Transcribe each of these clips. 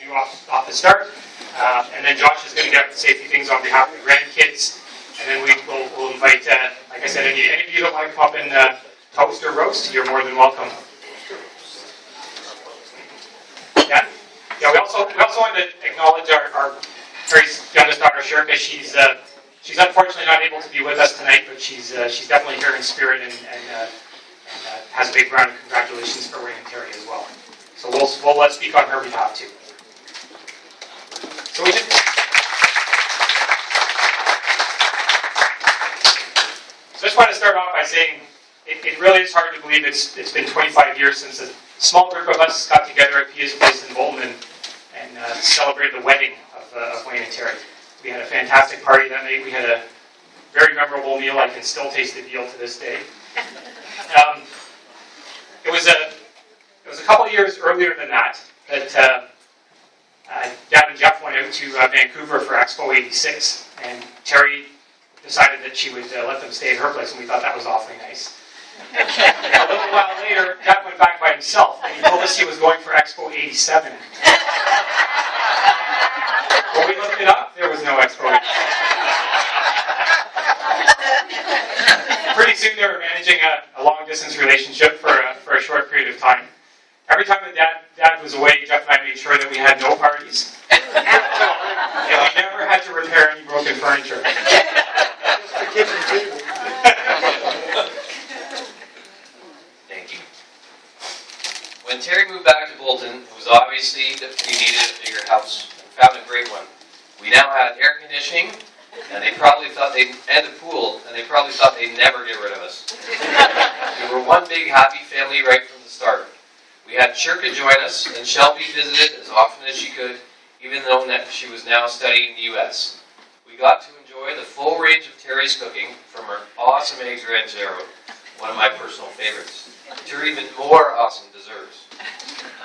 do off the start. And then Josh is going to get up and say a few things on behalf of the grandkids. And then we'll invite, like I said, any of you that want to come up and toast or roast, you're more than welcome. Yeah, we also wanted to acknowledge our Terry's youngest daughter, Shirka. She's unfortunately not able to be with us tonight, but she's definitely here in spirit and has a big round of congratulations for Wayne and Terry as well. So we'll speak on her behalf too. So I just want to start off by saying it really is hard to believe it's been 25 years since a small group of us got together at Pia's place in Bolton and celebrated the wedding of Wayne and Terry. We had a fantastic party that night. We had a very memorable meal. I can still taste the veal to this day. It was a couple of years earlier than that Dad and Jeff went out to Vancouver for Expo 86, and Terry decided that she would let them stay at her place, and we thought that was awfully nice. A little while later, Dad went back by himself, and he told us he was going for Expo 87. When we looked it up, there was no Expo 87. Pretty soon they were managing a long-distance relationship for a short period of time. Every time that Dad was away, Jeff and I made sure that we had no parties. And we never had to repair any broken furniture. Just the kitchen table. Thank you. When Terry moved back to Bolton, it was obviously that we needed a bigger house, and found a great one. We now had air conditioning, and a pool, and they probably thought they'd never get rid of us. We were one big happy family right from the start. We had Shirka join us, and Shelby visited as often as she could, even though she was now studying in the U.S. We got to enjoy the full range of Terry's cooking, from her awesome eggs ranchero, one of my personal favorites, to her even more awesome desserts.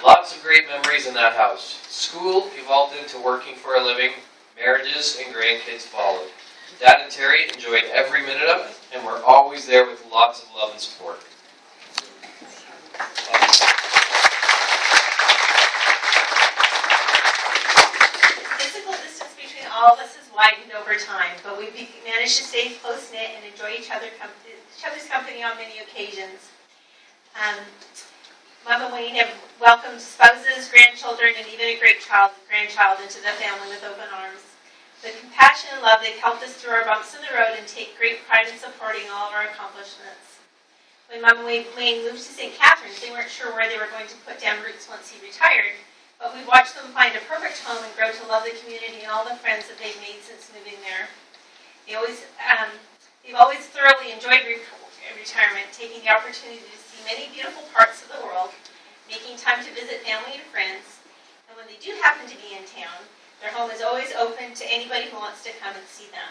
Lots of great memories in that house. School evolved into working for a living. Marriages and grandkids followed. Dad and Terry enjoyed every minute of it, and were always there with lots of love and support. Physical distance between all of us has widened over time, but we've managed to stay close-knit and enjoy each other's company on many occasions. Mom and Wayne have welcomed spouses, grandchildren, and even a grandchild into the family with open arms. The compassion and love they've helped us through our bumps in the road and take great pride in supporting all of our accomplishments. When Mom and Wayne moved to St. Catharines, they weren't sure where they were going to put down roots once he retired, but we watched them find a perfect home and grow to love the community and all the friends that they've made since moving there. They've always thoroughly enjoyed retirement, taking the opportunity to see many beautiful parts of the world, making time to visit family and friends, and when they do happen to be in town, their home is always open to anybody who wants to come and see them.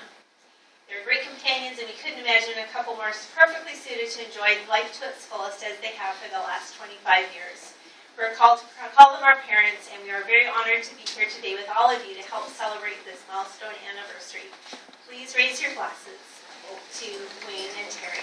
They're great companions, and we couldn't imagine a couple more perfectly suited to enjoy life to its fullest as they have for the last 25 years. We're called them our parents, and we are very honored to be here today with all of you to help celebrate this milestone anniversary. Please raise your glasses to Wayne and Terry.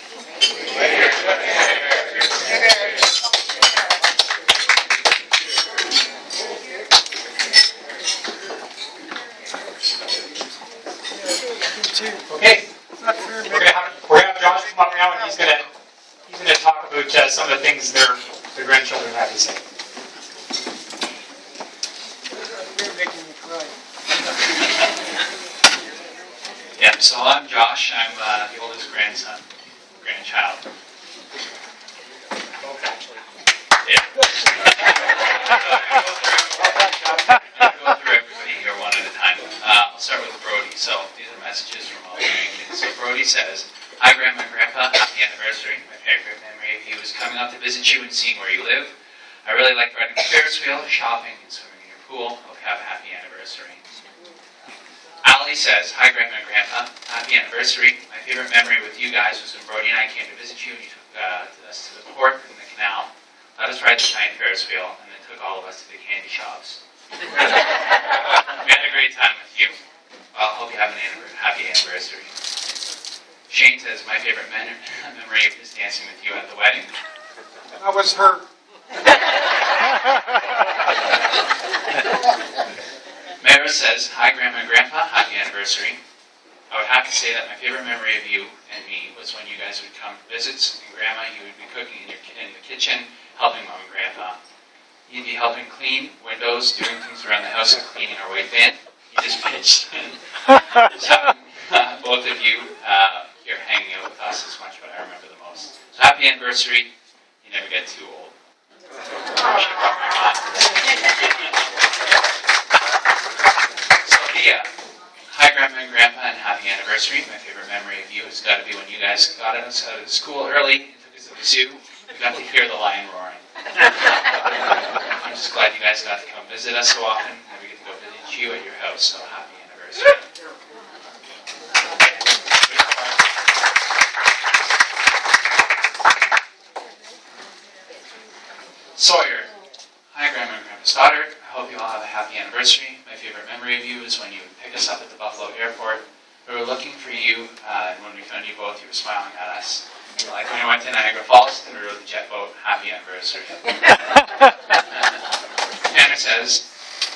Okay, we're gonna have Josh come up now, and he's gonna talk about some of the things their grandchildren have to say. You're making me cry. Yeah, so I'm Josh. I'm the oldest grandchild. Both actually. Yeah. I'm going to go through everybody here one at a time. I'll start with Brody. So these are messages from all the grandkids. So Brody says, "Hi, Grandma and Grandpa. Happy anniversary. My favorite memory of you is coming out to visit you and seeing where you live. I really liked riding the Ferris wheel, shopping, and swimming in your pool. Hope you have a happy anniversary." Allie says, "Hi, Grandma and Grandpa. Happy anniversary. My favorite memory with you guys was when Brody and I came to visit you and you took us to the port and the canal, let us ride the giant Ferris wheel, and then took all of us to the candy shops. We had a great time with you. Well, hope you have a happy anniversary." Shane says, "My favorite memory is dancing with you at the wedding." That was her. says, "Hi, Grandma and Grandpa, happy anniversary. I would have to say that my favorite memory of you and me was when you guys would come visit, and Grandma, you would be cooking in the kitchen, helping Mom and Grandpa. You'd be helping clean windows, doing things around the house, and cleaning our white van. You just pitched in. Just having both of you here hanging out with us is much what I remember the most. So happy anniversary. You never get too old." Sophia, "Hi, Grandma and Grandpa, and happy anniversary. My favorite memory of you has got to be when you guys got us out of school early and took us to the zoo. We got to hear the lion roaring. I'm just glad you guys got to come visit us so often, and we get to go visit you at your house, so happy anniversary." Sawyer, "Hi, Grandma and Grandpa's daughter. I hope you all have a happy anniversary. My favorite memory of you is when you would pick us up at the Buffalo airport. We were looking for you, and when we found you both, you were smiling at us. Like when we went to Niagara Falls and we rode the jet boat. Happy anniversary." Hannah says,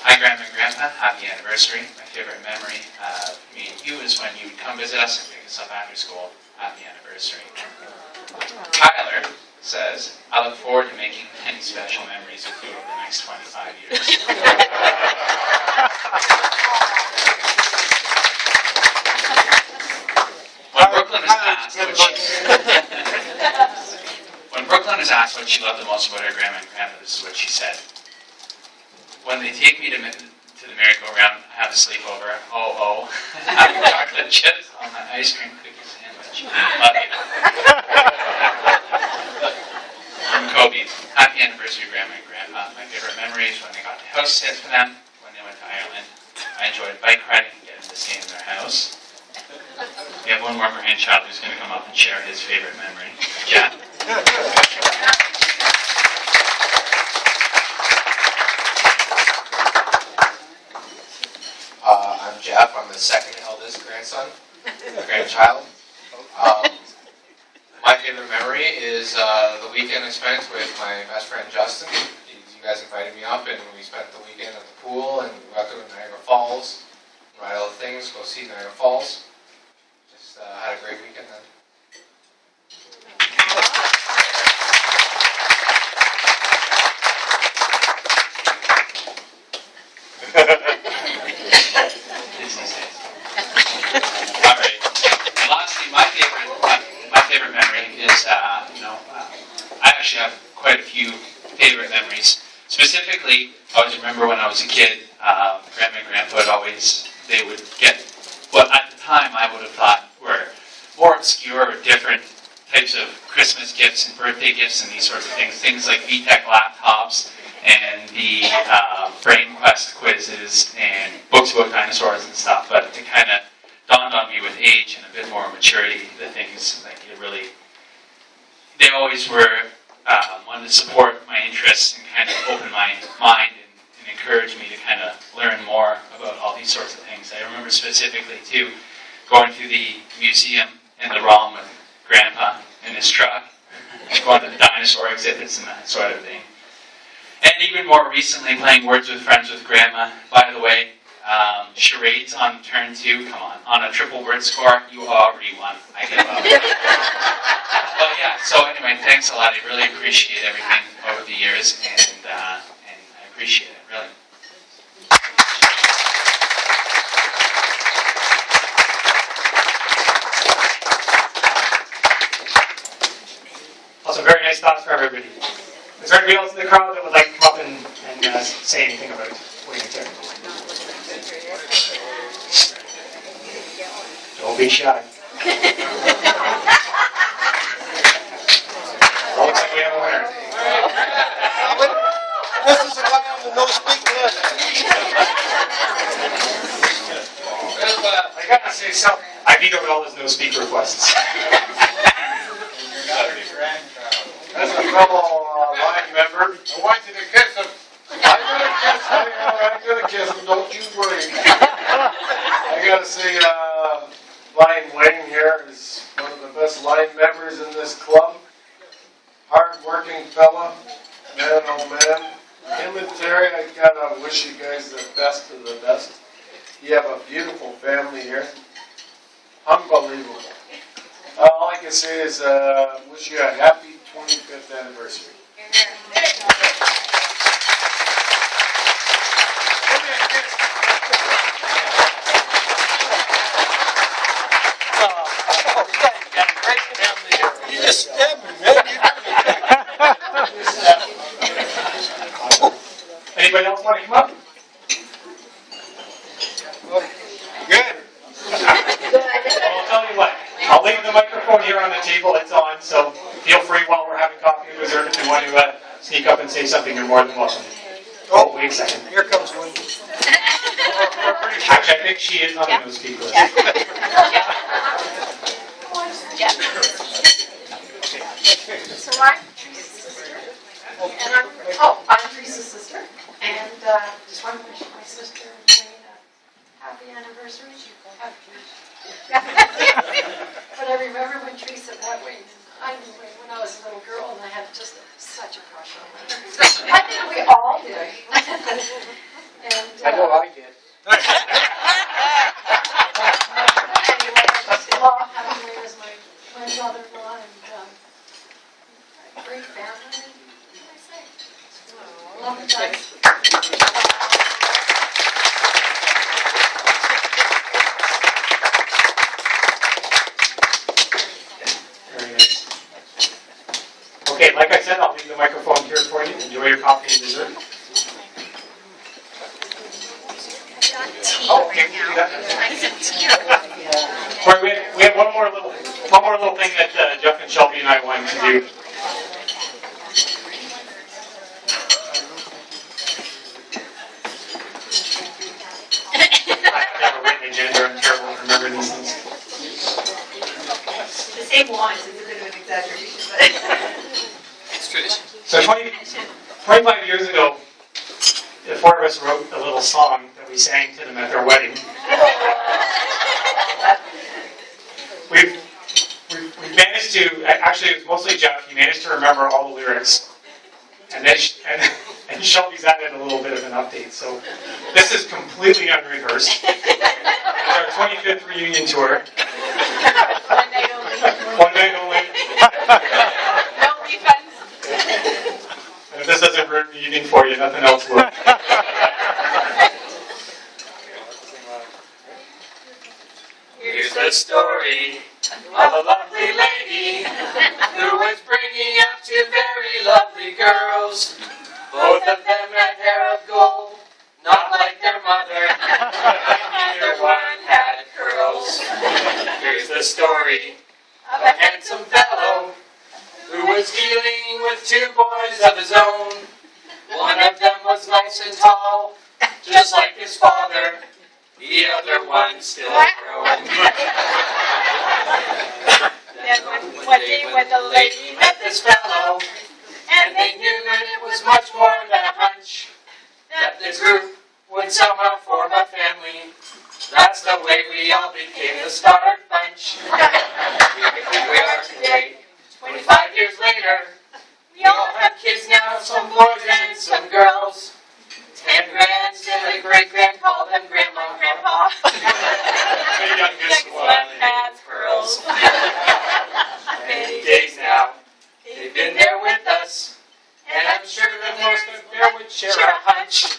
"Hi, Grandma and Grandpa. Happy anniversary. My favorite memory of me and you is when you would come visit us and pick us up after school. Happy anniversary." Tyler says, "I look forward to making many special memories with you over the next 25 years." When Brooklyn is asked what she loved the most about her grandma and grandpa, this is what she said. "When they take me to the merry-go-round, I have a sleepover. Oh, having chocolate chips on my ice cream cookie sandwich. Love you." From Kobe, "Happy anniversary, Grandma and Grandpa. My favorite memory is when I got to house sit for them when they went to Ireland. I enjoyed bike riding and getting to stay in their house." We have one more grandchild who's going to come up and share his favorite memory. Jeff? I'm Jeff. I'm the second eldest grandchild. My favorite memory is the weekend I spent with my best friend Justin. You guys invited me up, and we spent the weekend at the pool, and we got to go to Niagara Falls, ride all the things, go see Niagara Falls. Just had a great weekend then. All right. And lastly, my favorite memory is, I actually have quite a few favorite memories. Specifically, I always remember when I was a kid, Grandma and Grandpa they would get what at the time I would have thought were more obscure or different types of Christmas gifts and birthday gifts and these sorts of things. Things like VTech laptops and the Brain Quest quizzes and books about dinosaurs and stuff. But it kind of dawned on me with age and a bit more maturity, the things like they always were wanted to support my interests and kind of open my mind and encourage me to kind of learn more about all these sorts of things. I remember specifically too going to the museum in the ROM with Grandpa in his truck, going to the dinosaur exhibits and that sort of thing. And even more recently, playing Words with Friends with Grandma. By the way, charades on turn 2, come on a triple word score, you already won. I give up. But yeah, so anyway, thanks a lot. I really appreciate everything over the years, and I appreciate it, really. Also, very nice thoughts for everybody. Is there anybody else in the crowd that would like to come up and say anything about William and Terry? Don't be shy. Looks like we have a winner. This is a guy on the no-speak list. I gotta say something. I vetoed all his no-speak requests. That's a fellow line member. I want you to kiss him. I'm gonna kiss him, don't you worry. I gotta say, Lion Wayne here is one of the best line members in this club. Hard-working fella, man oh man. Him and Terry, I gotta wish you guys the best of the best. You have a beautiful family here. Unbelievable. All I can say is wish you a happy 25th anniversary. You just stabbed me, man. Anybody else want to come up? Good. Well, I'll tell you what. I'll leave the microphone here on the table. It's on, so feel free while we're having coffee and dessert if you want to sneak up and say something. You're more than welcome. Oh, wait a second. Here comes one. Actually, I think she is on the no speak list. So I'm Teresa's sister, and I'm Teresa's sister, and just want to wish my sister and Jane a happy anniversary. But I remember when Teresa met Wayne, I knew Wayne when I was a little girl, and I had just such a crush on her. I think we all did. And I know I did. anyway, I just love having Wayne as my mother-in-law, and a great family. What can I say? Love you guys. Very nice. Okay, like I said, I'll leave the microphone here for you. Enjoy your coffee and dessert. Oh, okay, we can do that. Sorry, we have one more little thing that Jeff and Shelby and I wanted to do. I have a written agenda. I'm terrible at remembering these things. The same once is a bit of an exaggeration, but. It's tradition. So 25 years ago, the four of us wrote a little song that we sang to them at their wedding. We've managed to, actually it was mostly Jeff, he managed to remember all the lyrics. And then and Shelby's added a little bit of an update. So this is completely unrehearsed. It's our 25th reunion tour. One night only. One night only. No refunds. And if this doesn't ruin the evening for you, nothing else will. Here's the story of a lovely lady who was bringing up two very lovely girls. Both of them had hair of gold, not like their mother, and neither one had curls. Here's the story of a handsome fellow who was dealing with two boys of his own. One of them was nice and tall, just like his father. The other one still growing. Then one day when the lady met This fellow, and they knew that it was much more than a hunch, that the group would somehow form a family. That's the way we all became the Star Bunch. Here we are today, 25 years later. We all have kids now, some boys and some girls. 10 grands and a great-grand, call them Grandma and Grandpa. The youngest one has curls. Many days now, they've been there with us, and I'm sure that most of them would share a hunch.